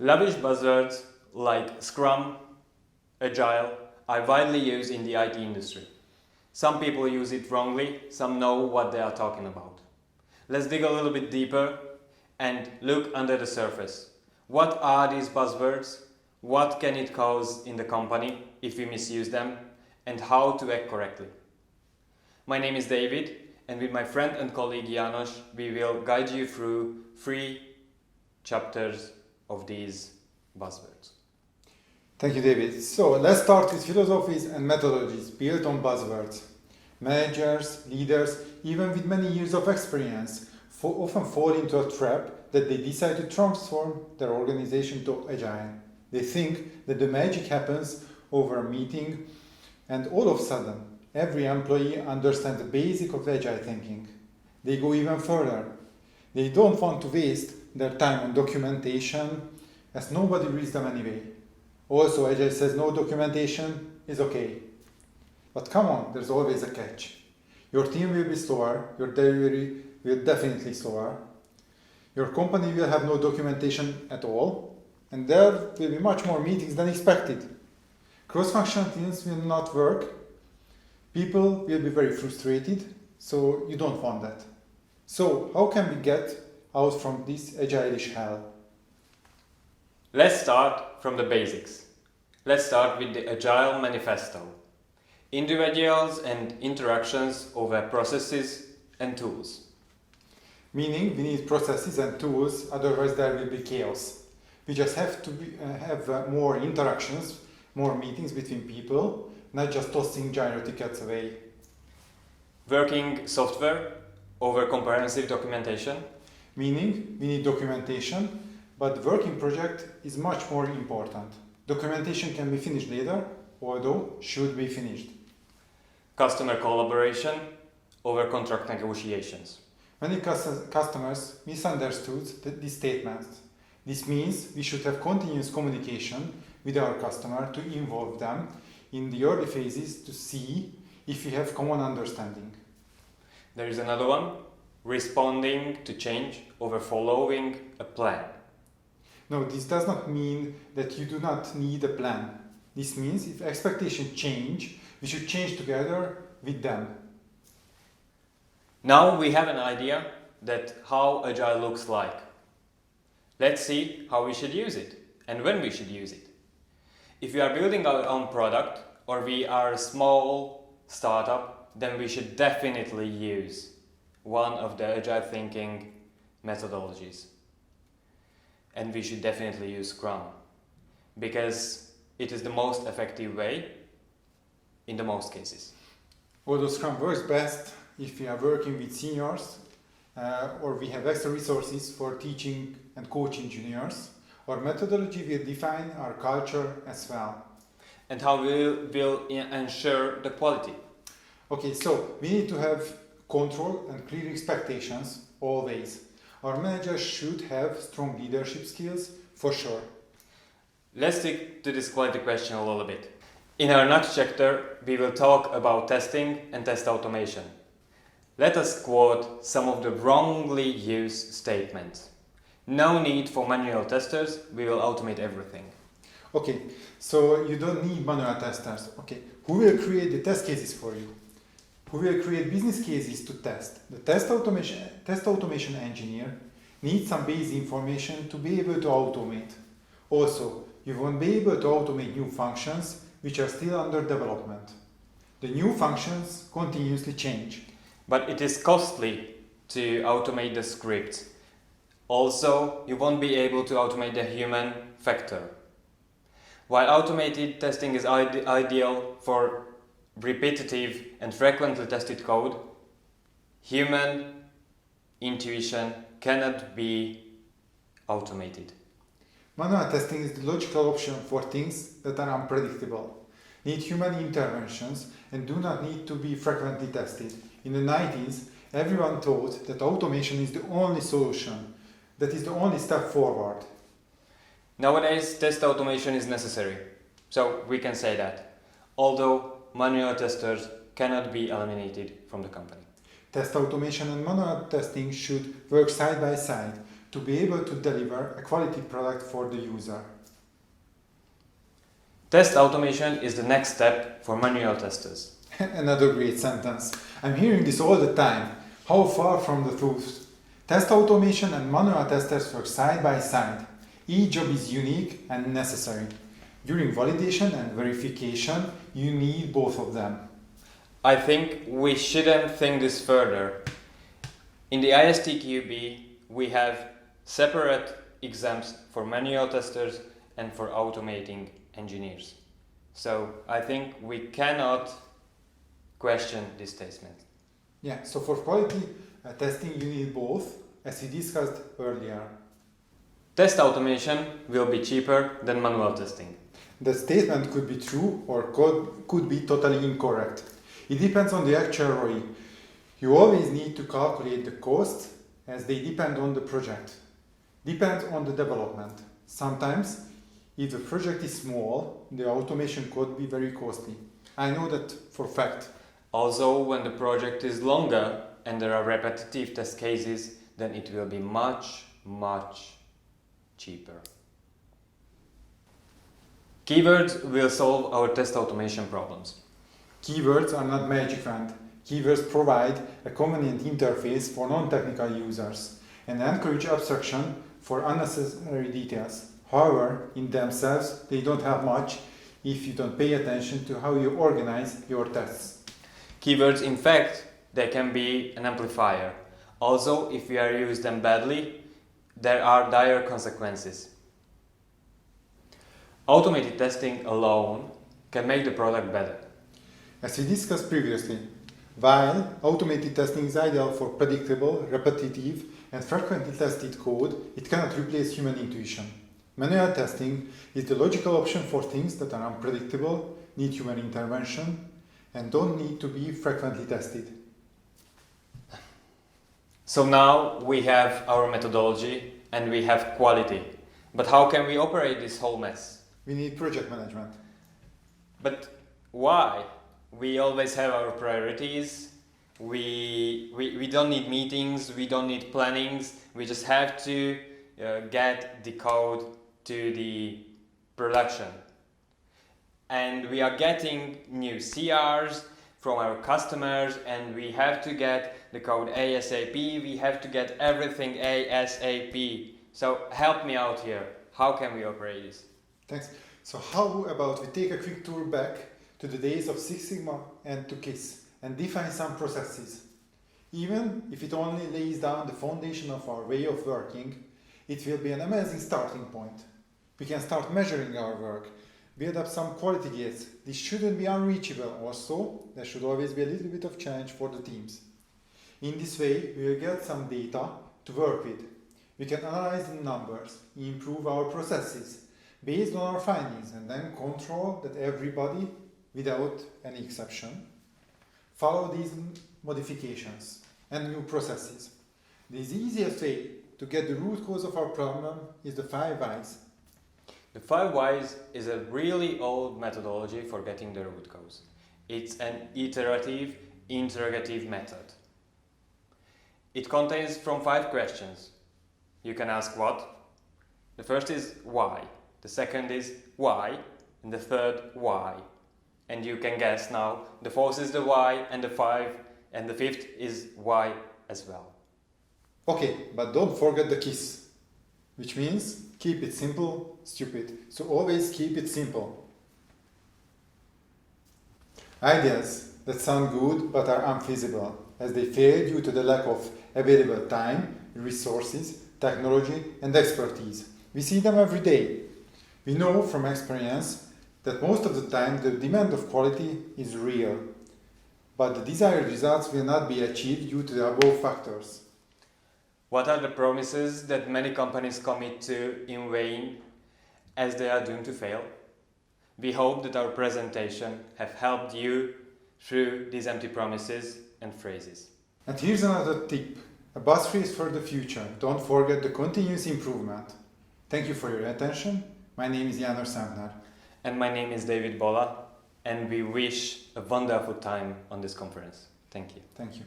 Lavish buzzwords like Scrum, Agile are widely used in the IT industry. Some people use it wrongly, some know what they are talking about. Let's dig a little bit deeper and look under the surface. What are these buzzwords? What can it cause in the company if we misuse them? And how to act correctly? My name is David, and with my friend and colleague János, we will guide you through 3 chapters of these buzzwords. Thank you, David. So let's start with philosophies and methodologies built on buzzwords. Managers, leaders, even with many years of experience, often fall into a trap that they decide to transform their organization to agile. They think that the magic happens over a meeting, and all of a sudden, every employee understands the basic of agile thinking. They go even further. They don't want to waste their time on documentation, as nobody reads them anyway. Also, Agile says no documentation is okay. But come on, there's always a catch. Your team will be slower, your delivery will definitely slower. Your company will have no documentation at all, and there will be much more meetings than expected. Cross-functional teams will not work. People will be very frustrated, so you don't want that. So, how can we get out from this agile-ish hell? Let's start from the basics. Let's start with the Agile Manifesto. Individuals and interactions over processes and tools. Meaning we need processes and tools, otherwise there will be chaos. We just have to have more interactions, more meetings between people, not just tossing gyro tickets away. Working software over comprehensive documentation. Meaning we need documentation, but the working project is much more important. Documentation can be finished later, although should be finished. Customer collaboration over contract negotiations. Many customers misunderstood these statements. This means we should have continuous communication with our customer to involve them in the early phases to see if we have common understanding. There is another one, responding to change over following a plan. No, this does not mean that you do not need a plan. This means if expectations change, we should change together with them. Now we have an idea that how Agile looks like. Let's see how we should use it and when we should use it. If we are building our own product or we are a small startup, then we should definitely use one of the Agile thinking methodologies. And we should definitely use Scrum because it is the most effective way in the most cases. Although Scrum works best if we are working with seniors or we have extra resources for teaching and coaching juniors, our methodology will define our culture as well. And how we will ensure the quality? Okay, so we need to have control and clear expectations always. Our managers should have strong leadership skills for sure. Let's stick to this quality question a little bit. In our next chapter, we will talk about testing and test automation. Let us quote some of the wrongly used statements. No need for manual testers, we will automate everything. Okay, so you don't need manual testers. Okay, who will create the test cases for you? Who will create business cases to test? The test automation engineer needs some base information to be able to automate. Also, you won't be able to automate new functions which are still under development. The new functions continuously change. But it is costly to automate the scripts. Also, you won't be able to automate the human factor. While automated testing is ideal for repetitive and frequently tested code, human intuition cannot be automated. Manual testing is the logical option for things that are unpredictable, need human interventions, and do not need to be frequently tested. In the 90s, everyone thought that automation is the only solution, that is the only step forward. Nowadays, test automation is necessary, so we can say that, although manual testers cannot be eliminated from the company. Test automation and manual testing should work side by side. to be able to deliver a quality product for the user. Test automation is the next step for manual testers. Another great sentence. I'm hearing this all the time. How far from the truth? Test automation and manual testers work side by side. Each job is unique and necessary. During validation and verification, you need both of them. I think we shouldn't think this further. In the ISTQB, we have separate exams for manual testers and for automating engineers. So I think we cannot question this statement. Yeah, so for quality testing, you need both, as we discussed earlier. Test automation will be cheaper than manual testing. The statement could be true or could be totally incorrect. It depends on the actual ROI. You always need to calculate the costs as they depend on the project. Depends on the development. Sometimes, if the project is small, the automation could be very costly. I know that for a fact. Also, when the project is longer and there are repetitive test cases, then it will be much, much cheaper. Keywords will solve our test automation problems. Keywords are not magic wand. Keywords provide a convenient interface for non-technical users and encourage abstraction for unnecessary details. However, in themselves, they don't have much if you don't pay attention to how you organize your tests. Keywords, in fact, they can be an amplifier. Also, if we use them badly, there are dire consequences. Automated testing alone can make the product better. As we discussed previously, while automated testing is ideal for predictable, repetitive, and frequently tested code, it cannot replace human intuition. Manual testing is the logical option for things that are unpredictable, need human intervention, and don't need to be frequently tested. So now we have our methodology and we have quality. But how can we operate this whole mess? We need project management. But why? We always have our priorities. We don't need meetings, we don't need plannings. We just have to get the code to the production. And we are getting new CRs from our customers and we have to get the code ASAP, we have to get everything ASAP. So help me out here. How can we operate this? Thanks. So how about we take a quick tour back to the days of Six Sigma and to KISS and define some processes. Even if it only lays down the foundation of our way of working, it will be an amazing starting point. We can start measuring our work, build up some quality gates. This shouldn't be unreachable also, there should always be a little bit of challenge for the teams. In this way, we will get some data to work with. We can analyze the numbers, improve our processes based on our findings and then control that everybody, without any exception, follow these modifications and new processes. The easiest way to get the root cause of our problem is the 5 whys. The 5 whys is a really old methodology for getting the root cause. It's an iterative, interrogative method. It contains from 5 questions. You can ask what? The first is why. The second is why. And the third, why. And you can guess now, the fourth is the why, and the fifth is why as well. Okay, but don't forget the KISS, which means keep it simple, stupid. So always keep it simple. Ideas that sound good but are unfeasible, as they fail due to the lack of available time, resources, technology, and expertise. We see them every day. We know from experience that most of the time the demand of quality is real, but the desired results will not be achieved due to the above factors. What are the promises that many companies commit to in vain as they are doomed to fail? We hope that our presentation have helped you through these empty promises and phrases. And here's another tip, a buzz phrase for the future. Don't forget the continuous improvement. Thank you for your attention. My name is János Szenfner. And my name is David Bolla, and we wish a wonderful time on this conference. Thank you. Thank you.